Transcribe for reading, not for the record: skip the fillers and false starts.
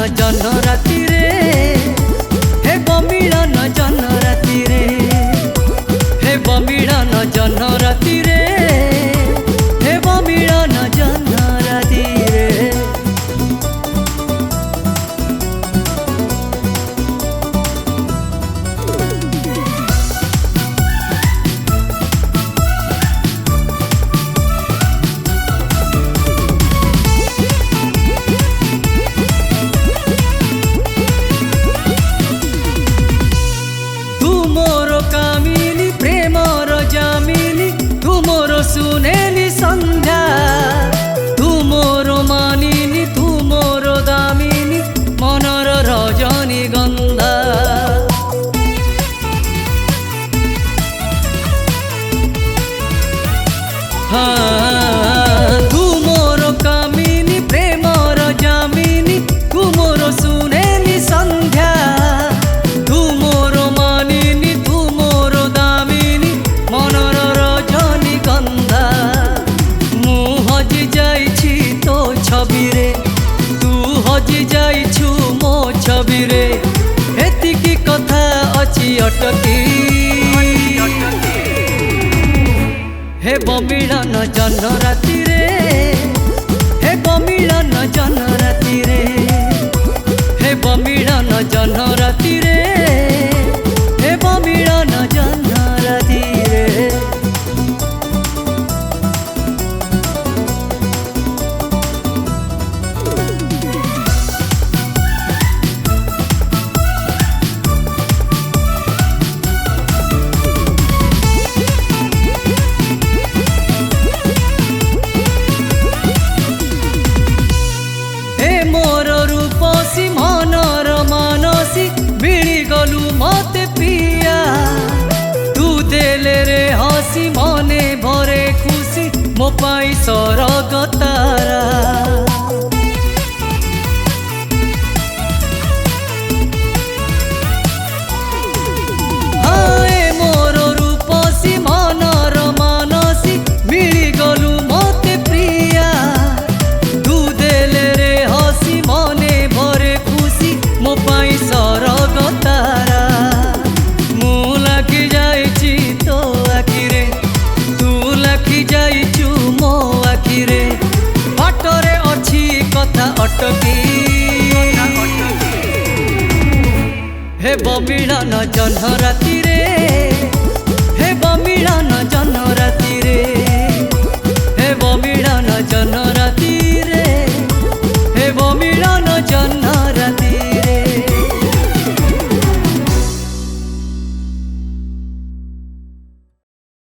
जन राति रे हेब मिलन जन राति रे हेब मिलन जन राति रे हेब मिलन जन राति रे। सुनेली संध्या तू मोर मानिनी तू मोर दामिनी मनर रजनी गंधा। हाँ तू मोर कामिनी प्रेमर जामिनी तू मोर सुनेली संध्या तू मोर मानिनी तू मोर दामिनी मनर रजनी गंधा। मु हजि जाइछि तो छवि रे तू हजि जाइछु मो छवि रे एतिकी कथा अछि अटकी हेब मिलन जन राति रे हेब मिलन जन राति रे हेब मिलन जन राति रे हेब मिलन जन राति रे। मोर रूपसी मनर मानसी मिली गलु मते पिया तू देले रे हसी मने भरे खुशी मो पाई सरग तारा। हाँ मोर रूपसी मनर मानसी मिली गलु मते प्रिया तू देले रे मने भरे खुशी मो पाई सरग तारा। मु लाखि जाइछि तो आखिरे तू लाखि जाइछु मो आखिरे बाटरे अछि कथा अटकी हेब मिलन जन राति रे